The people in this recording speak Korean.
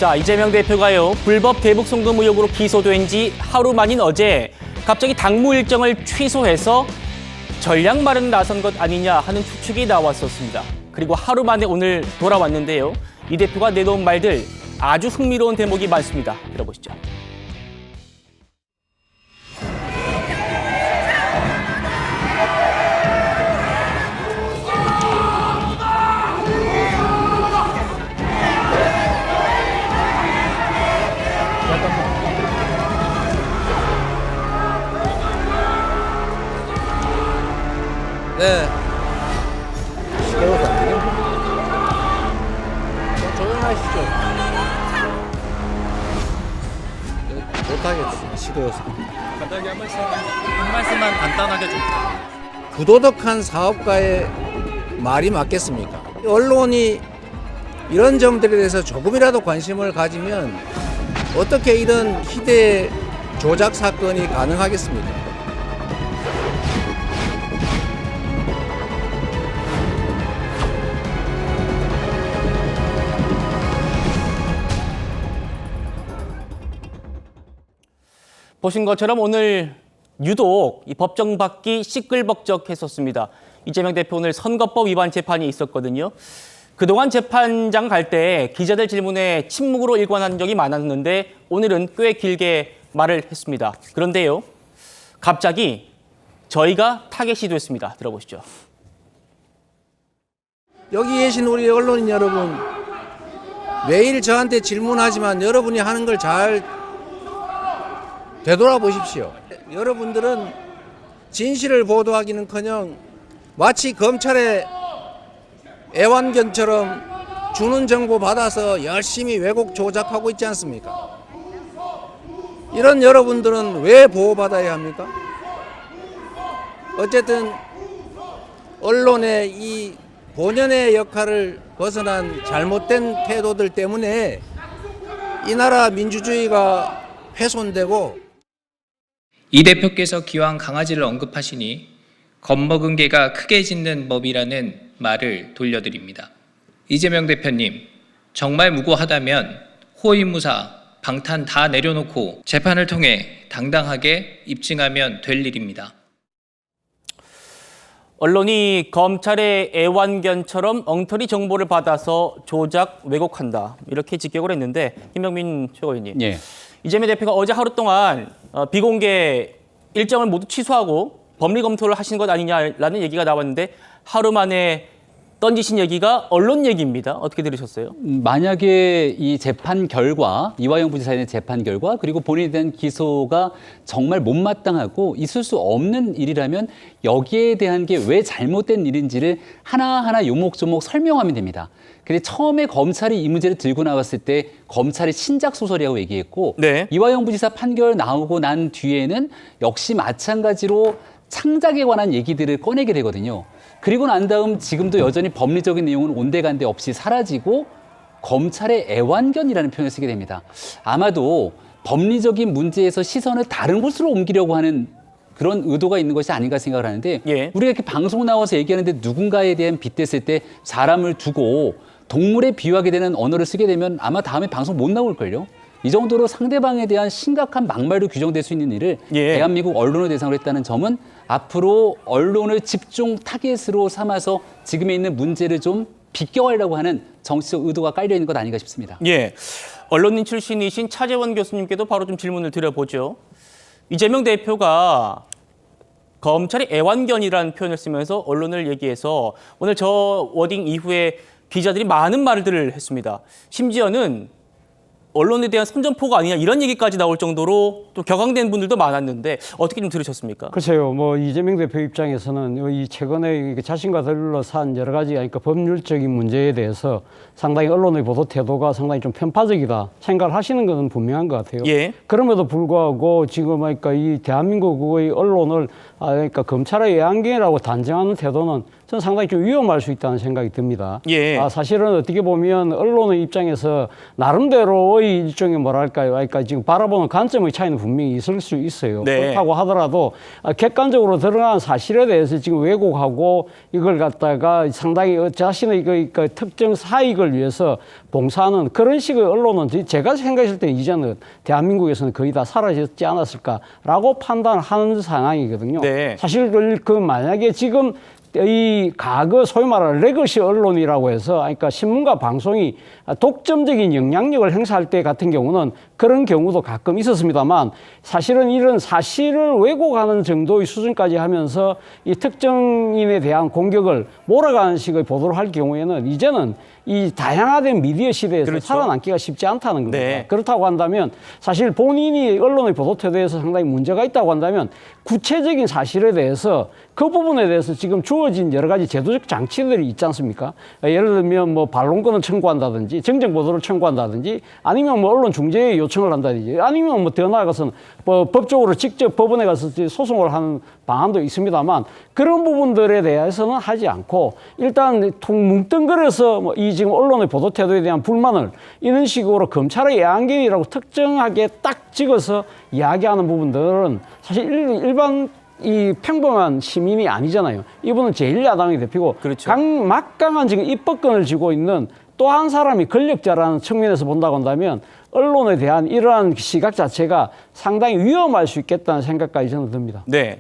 자, 이재명 대표가요, 불법 대북 송금 의혹으로 기소된 지 하루 만인 어제 갑자기 당무 일정을 취소해서 전략 마련 나선 것 아니냐 하는 추측이 나왔었습니다. 그리고 하루 만에 오늘 돌아왔는데요. 이 대표가 내놓은 말들 아주 흥미로운 대목이 많습니다. 들어보시죠. 네. 시끄러워서 안 되겠네. 조용하시죠. 못하겠어. 시끄러워서. 간단하게 한 말씀만 간단하게 좀. 부도덕한 사업가의 말이 맞겠습니까? 언론이 이런 점들에 대해서 조금이라도 관심을 가지면 어떻게 이런 희대 조작 사건이 가능하겠습니까? 보신 것처럼 오늘 유독 이 법정 받기 시끌벅적했었습니다. 이재명 대표 오늘 선거법 위반 재판이 있었거든요. 그동안 재판장 갈 때 기자들 질문에 침묵으로 일관한 적이 많았는데 오늘은 꽤 길게 말을 했습니다. 그런데요, 갑자기 저희가 타겟이 됐습니다. 들어보시죠. 여기 계신 우리 언론인 여러분, 매일 저한테 질문하지만 여러분이 하는 걸 잘 되돌아보십시오. 여러분들은 진실을 보도하기는커녕 마치 검찰의 애완견처럼 주는 정보 받아서 열심히 왜곡 조작하고 있지 않습니까? 이런 여러분들은 왜 보호받아야 합니까? 어쨌든 언론의 이 본연의 역할을 벗어난 잘못된 태도들 때문에 이 나라 민주주의가 훼손되고, 이 대표께서 기왕 강아지를 언급하시니 겁먹은 개가 크게 짖는 법이라는 말을 돌려드립니다. 이재명 대표님, 정말 무고하다면 호위무사, 방탄 다 내려놓고 재판을 통해 당당하게 입증하면 될 일입니다. 언론이 검찰의 애완견처럼 엉터리 정보를 받아서 조작, 왜곡한다. 이렇게 직격을 했는데 김병민 최고위원님. 예. 이재명 대표가 어제 하루 동안 비공개 일정을 모두 취소하고 법리 검토를 하신 것 아니냐라는 얘기가 나왔는데 하루 만에 던지신 얘기가 언론 얘기입니다. 어떻게 들으셨어요? 만약에 이 재판 결과, 이화영 부지사의 재판 결과, 그리고 본인에 대한 기소가 정말 못마땅하고 있을 수 없는 일이라면 여기에 대한 게 왜 잘못된 일인지를 하나하나 요목조목 설명하면 됩니다. 근데 처음에 검찰이 이 문제를 들고 나왔을 때 검찰이 신작 소설이라고 얘기했고, 네. 이화영 부지사 판결 나오고 난 뒤에는 역시 마찬가지로 창작에 관한 얘기들을 꺼내게 되거든요. 그리고 난 다음 지금도 여전히 법리적인 내용은 온데간데 없이 사라지고 검찰의 애완견이라는 표현을 쓰게 됩니다. 아마도 법리적인 문제에서 시선을 다른 곳으로 옮기려고 하는 그런 의도가 있는 것이 아닌가 생각을 하는데, 예. 우리가 이렇게 방송 나와서 얘기하는데 누군가에 대한 빗댔을 때 사람을 두고 동물에 비유하게 되는 언어를 쓰게 되면 아마 다음에 방송 못 나올걸요. 이 정도로 상대방에 대한 심각한 막말로 규정될 수 있는 일을 예. 대한민국 언론을 대상으로 했다는 점은 앞으로 언론을 집중 타겟으로 삼아서 지금에 있는 문제를 좀 비껴가려고 하는 정치적 의도가 깔려 있는 것 아닌가 싶습니다. 예, 언론인 출신이신 차재원 교수님께도 바로 좀 질문을 드려보죠. 이재명 대표가 검찰이 애완견이라는 표현을 쓰면서 언론을 얘기해서 오늘 저 워딩 이후에 기자들이 많은 말들을 했습니다. 심지어는 언론에 대한 선전포고 아니냐 이런 얘기까지 나올 정도로 또 격앙된 분들도 많았는데 어떻게 좀 들으셨습니까? 글쎄요, 뭐 이재명 대표 입장에서는 이 최근에 자신과 둘러싼 여러 가지 그러니까 법률적인 문제에 대해서 상당히 언론의 보도 태도가 상당히 좀 편파적이다 생각을 하시는 것은 분명한 것 같아요. 예. 그럼에도 불구하고 지금 그러니까 이 대한민국의 언론을 그러니까 검찰의 애완견이라고 단정하는 태도는 저는 상당히 좀 위험할 수 있다는 생각이 듭니다. 예. 사실은 어떻게 보면 언론의 입장에서 나름대로의 일종의 뭐랄까요, 그러니까 지금 바라보는 관점의 차이는 분명히 있을 수 있어요. 네. 그렇다고 하더라도 객관적으로 드러난 사실에 대해서 지금 왜곡하고 이걸 갖다가 상당히 자신의 그 특정 사익을 위해서 봉사하는 그런 식의 언론은 제가 생각했을 때 이제는 대한민국에서는 거의 다 사라졌지 않았을까라고 판단하는 상황이거든요. 네. 사실 그 만약에 지금 이 과거 소위 말하는 레거시 언론이라고 해서 그러니까 신문과 방송이 독점적인 영향력을 행사할 때 같은 경우는 그런 경우도 가끔 있었습니다만 사실은 이런 사실을 왜곡하는 정도의 수준까지 하면서 이 특정인에 대한 공격을 몰아가는 식의 보도를 할 경우에는 이제는 이 다양화된 미디어 시대에서 그렇죠. 살아남기가 쉽지 않다는 겁니다. 네. 그렇다고 한다면 사실 본인이 언론의 보도 태도에서 상당히 문제가 있다고 한다면 구체적인 사실에 대해서 그 부분에 대해서 지금 주어진 여러 가지 제도적 장치들이 있지 않습니까? 예를 들면 뭐 반론권을 청구한다든지 정정 보도를 청구한다든지 아니면 뭐 언론 중재에 요청을 한다든지 아니면 뭐 더 나아가서는 뭐 법적으로 직접 법원에 가서 소송을 하는 방안도 있습니다만 그런 부분들에 대해서는 하지 않고 일단 뭉뚱그려서 뭐 이 지금 언론의 보도 태도에 대한 불만을 이런 식으로 검찰의 애완견이라고 특정하게 딱 찍어서 이야기하는 부분들은 사실 일반 이 평범한 시민이 아니잖아요. 이분은 제1야당의 대표고 그렇죠. 막강한 지금 입법권을 쥐고 있는 또 한 사람이 권력자라는 측면에서 본다고 한다면 언론에 대한 이러한 시각 자체가 상당히 위험할 수 있겠다는 생각까지 저는 듭니다. 네.